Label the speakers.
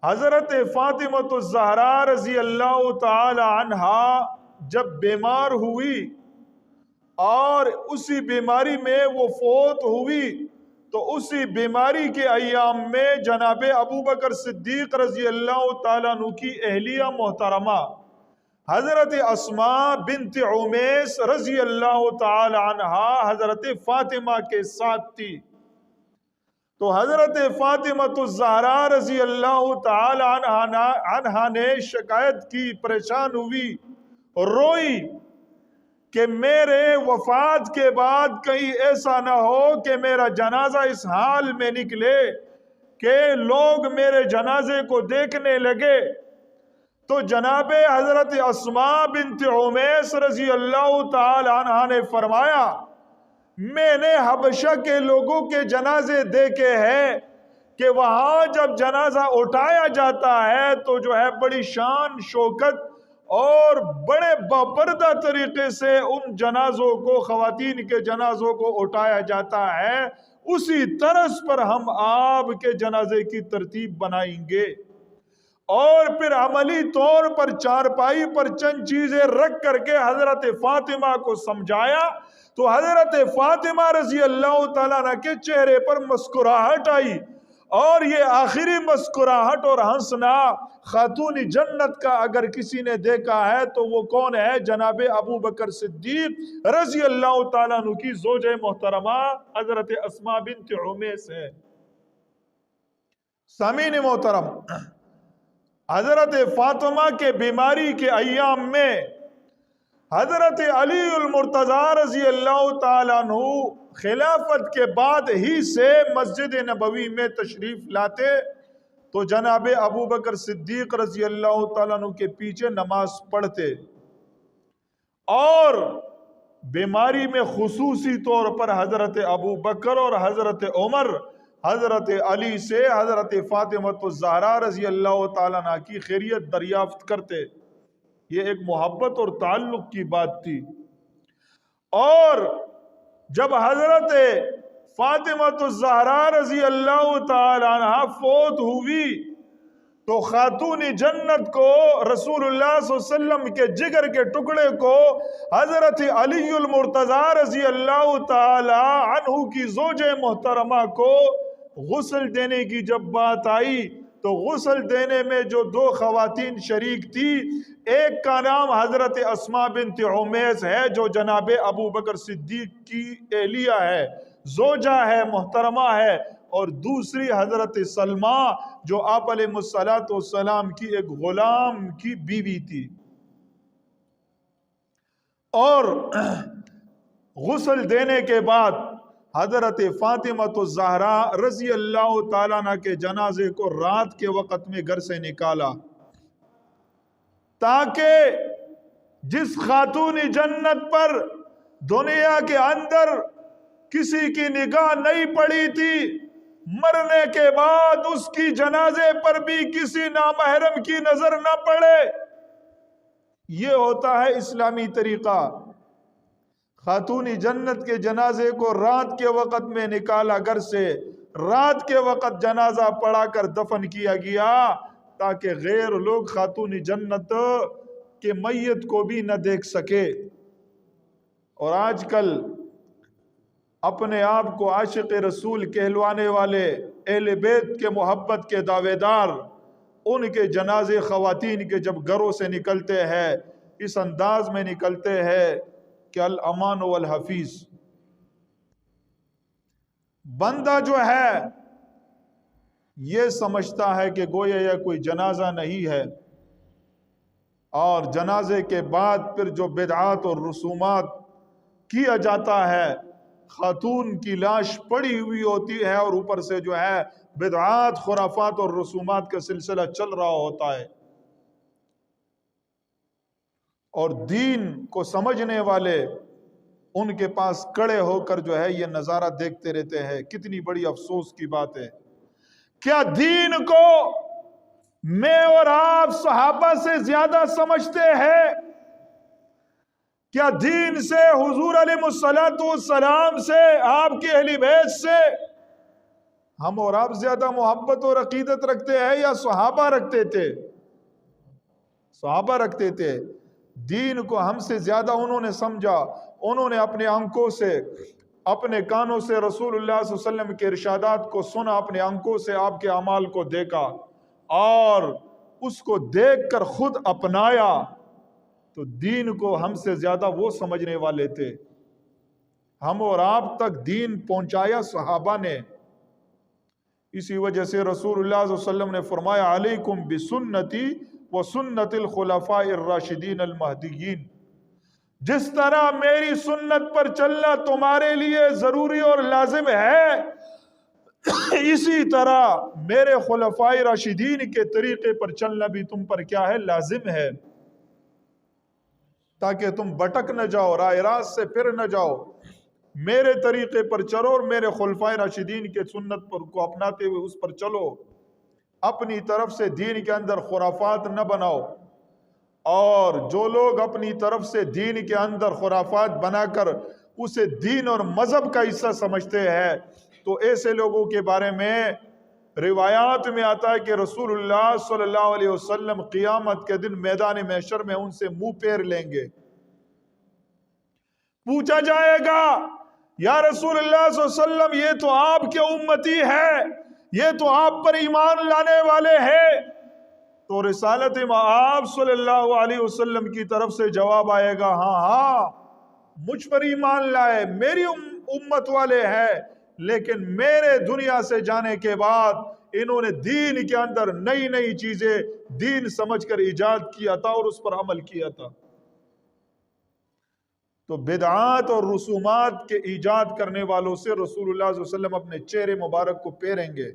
Speaker 1: حضرت فاطمہ الزہرا رضی اللہ تعالی عنہا جب بیمار ہوئی اور اسی بیماری میں وہ فوت ہوئی تو اسی بیماری کے ایام میں جناب ابو بکر صدیق رضی اللہ تعالیٰ عنہ کی اہلیہ محترمہ حضرت اسماء بنت عمیس رضی اللہ تعالی عنہا حضرت فاطمہ کے ساتھ تھی. تو حضرت فاطمہ الزہرا رضی اللہ تعالی عنہا نے شکایت کی، پریشان ہوئی، روئی کہ میرے وفات کے بعد کہیں ایسا نہ ہو کہ میرا جنازہ اس حال میں نکلے کہ لوگ میرے جنازے کو دیکھنے لگے. تو جناب حضرت اسماء بنت عمیس رضی اللہ تعالی عنہا نے فرمایا میں نے حبشہ کے لوگوں کے جنازے دیکھے ہیں کہ وہاں جب جنازہ اٹھایا جاتا ہے تو جو ہے بڑی شان شوکت اور بڑے باپردہ طریقے سے ان جنازوں کو، خواتین کے جنازوں کو اٹھایا جاتا ہے. اسی طرز پر ہم آپ کے جنازے کی ترتیب بنائیں گے. اور پھر عملی طور پر چارپائی پر چند چیزیں رکھ کر کے حضرت فاطمہ کو سمجھایا تو حضرت فاطمہ رضی اللہ تعالیٰ عنہ کے چہرے پر مسکراہٹ آئی. اور یہ آخری مسکراہٹ اور ہنسنا خاتون جنت کا اگر کسی نے دیکھا ہے تو وہ کون ہے؟ جناب ابو بکر صدیق رضی اللہ تعالیٰ عنہ کی زوج محترمہ حضرت اسماء بنت عمیس ہے. سامعین محترم، حضرت فاطمہ کے بیماری کے ایام میں حضرت علی المرتضی رضی اللہ تعالیٰ عنہ خلافت کے بعد ہی سے مسجد نبوی میں تشریف لاتے تو جناب ابو بکر صدیق رضی اللہ تعالیٰ عنہ کے پیچھے نماز پڑھتے، اور بیماری میں خصوصی طور پر حضرت ابو بکر اور حضرت عمر، حضرت علی سے حضرت فاطمہ الزہرا رضی اللہ تعالیٰ عنہ کی خیریت دریافت کرتے. یہ ایک محبت اور تعلق کی بات تھی. اور جب حضرت فاطمہ الزہرا رضی اللہ تعالی عنہ فوت ہوئی تو خاتون جنت کو، رسول اللہ صلی اللہ علیہ وسلم کے جگر کے ٹکڑے کو، حضرت علی المرتضی رضی اللہ تعالی عنہ کی زوج محترمہ کو غسل دینے کی جب بات آئی تو غسل دینے میں جو دو خواتین شریک تھی، ایک کا نام حضرت اسماء بنت عمیس ہے جو جناب ابو بکر صدیق کی اہلیہ ہے، زوجہ ہے، محترمہ ہے، اور دوسری حضرت سلمہ جو آپ علیہ السلام کی ایک غلام کی بیوی تھی. اور غسل دینے کے بعد حضرت فاطمہ الزہرا رضی اللہ تعالیٰ عنہ کے جنازے کو رات کے وقت میں گھر سے نکالا تاکہ جس خاتون جنت پر دنیا کے اندر کسی کی نگاہ نہیں پڑی تھی، مرنے کے بعد اس کی جنازے پر بھی کسی نامحرم کی نظر نہ پڑے. یہ ہوتا ہے اسلامی طریقہ. خاتون جنت کے جنازے کو رات کے وقت میں نکالا گھر سے، رات کے وقت جنازہ پڑھا کر دفن کیا گیا تاکہ غیر لوگ خاتون جنت کے میت کو بھی نہ دیکھ سکے. اور آج کل اپنے آپ کو عاشق رسول کہلوانے والے، اہل بیت کے محبت کے دعوے دار، ان کے جنازے خواتین کے جب گھروں سے نکلتے ہیں اس انداز میں نکلتے ہیں کہ الامان والحفیظ. بندہ جو ہے یہ سمجھتا ہے کہ گویا یہ کوئی جنازہ نہیں ہے، اور جنازے کے بعد پھر جو بدعات اور رسومات کیا جاتا ہے، خاتون کی لاش پڑی ہوئی ہوتی ہے اور اوپر سے جو ہے بدعات، خرافات اور رسومات کا سلسلہ چل رہا ہوتا ہے. اور دین کو سمجھنے والے ان کے پاس کڑے ہو کر جو ہے یہ نظارہ دیکھتے رہتے ہیں. کتنی بڑی افسوس کی بات ہے. کیا دین کو میں اور آپ صحابہ سے زیادہ سمجھتے ہیں؟ کیا دین سے، حضور علیہ الصلوۃ والسلام سے، آپ کے اہل بیت سے ہم اور آپ زیادہ محبت اور عقیدت رکھتے ہیں یا صحابہ رکھتے تھے؟ صحابہ رکھتے تھے. دین کو ہم سے زیادہ انہوں نے سمجھا. انہوں نے اپنے آنکھوں سے، اپنے کانوں سے رسول اللہ صلی اللہ علیہ وسلم کے ارشادات کو سنا، اپنے آنکھوں سے آپ کے اعمال کو دیکھا اور اس کو دیکھ کر خود اپنایا. تو دین کو ہم سے زیادہ وہ سمجھنے والے تھے. ہم اور آپ تک دین پہنچایا صحابہ نے. اسی وجہ سے رسول اللہ صلی اللہ علیہ وسلم نے فرمایا علیکم بسنتی و سنت الخلفاء الراشدین المہدیین. جس طرح میری سنت پر چلنا تمہارے لیے ضروری اور لازم ہے، اسی طرح میرے خلفاء راشدین کے طریقے پر چلنا بھی تم پر کیا ہے؟ لازم ہے، تاکہ تم بھٹک نہ جاؤ، راہ راست سے پھر نہ جاؤ. میرے طریقے پر چلو اور میرے خلفائے راشدین کے سنت پر کو اپناتے ہوئے اس پر چلو. اپنی طرف سے دین کے اندر خرافات نہ بناؤ. اور جو لوگ اپنی طرف سے دین کے اندر خرافات بنا کر اسے دین اور مذہب کا حصہ سمجھتے ہیں، تو ایسے لوگوں کے بارے میں روایات میں آتا ہے کہ رسول اللہ صلی اللہ علیہ وسلم قیامت کے دن میدان محشر میں ان سے منہ پھیر لیں گے. پوچھا جائے گا یا رسول اللہ صلی اللہ علیہ وسلم یہ تو آپ کے امتی ہے، یہ تو آپ پر ایمان لانے والے ہیں. تو رسالت آپ صلی اللہ علیہ وسلم کی طرف سے جواب آئے گا ہاں مجھ پر ایمان لائے، میری امت والے ہیں، لیکن میرے دنیا سے جانے کے بعد انہوں نے دین کے اندر نئی نئی چیزیں دین سمجھ کر ایجاد کیا تھا اور اس پر عمل کیا تھا. تو بدعات اور رسومات کے ایجاد کرنے والوں سے رسول اللہ صلی اللہ علیہ وسلم اپنے چہرے مبارک کو پھیریں گے.